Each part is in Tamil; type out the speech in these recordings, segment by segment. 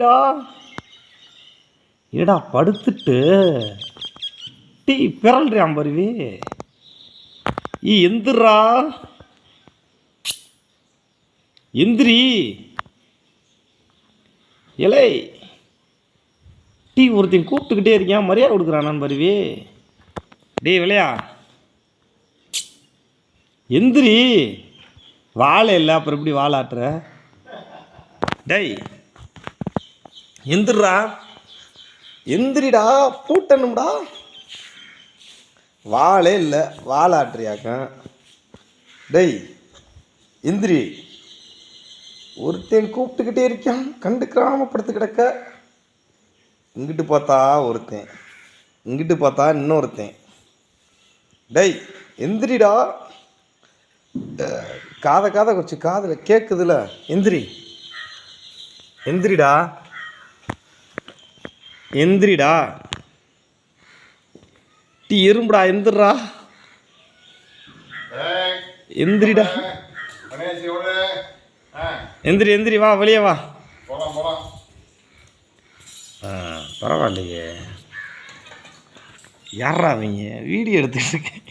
டா ஏடா படுத்துட்டு டீ பிறல்றியாம் பருவி எந்திரா எந்திரி இலை டீ ஒருத்தையும் கூப்பிட்டுக்கிட்டே இருக்கியான் மரியாதை கொடுக்குறான் பருவி டேய் விளையா எந்திரி வாழை இல்லை அப்புறம் எப்படி வாழாட்டுற டேய் எந்திரா எந்திரிடா பூட்டணும்டா வாழே இல்லை வாழாட்டுறியாக்க டேய் எந்திரி ஒருத்தன் கூப்பிட்டுக்கிட்டே இருக்கான் கண்டுக்கிறாம படுத்து கிடக்க இங்கிட்டு பார்த்தா ஒருத்தன் இங்கிட்டு பார்த்தா இன்னொருத்தன் டேய் எந்திரிடா காதை வச்சு காதில் கேட்குதுல எந்திரி எந்திரிடா எந்திரிடா டீ எறும்புடா எந்திரா எந்திரிடா எந்திரி எந்திரி வா வெளியே வா பரவாயில்லையே யாரா அவங்க வீடியோ எடுத்துட்டு இருக்கேன்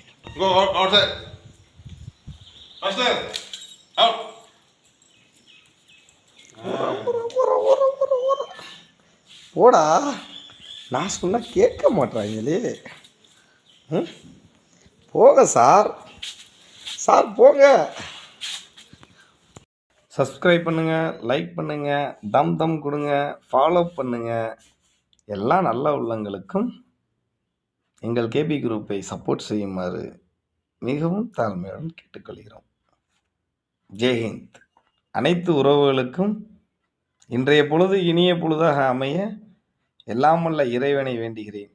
போடா நான் சொன்னா கேட்க மாட்டாங்களே போங்க சார் சார் போங்க சப்ஸ்கிரைப் பண்ணுங்கள் லைக் பண்ணுங்கள் தம் கொடுங்க ஃபாலோ பண்ணுங்கள் எல்லா நல்ல உள்ளங்களுக்கும் எங்கள் கேபி குரூப்பை சப்போர்ட் செய்யுமாறு மிகவும் தாழ்மையுடன் கேட்டுக்கொள்கிறோம். ஜெய்ஹிந்த். அனைத்து உறவுகளுக்கும் இன்றைய பொழுது இனிய பொழுதாக அமைய எல்லாமல்ல இறைவனை வேண்டுகிறேன்.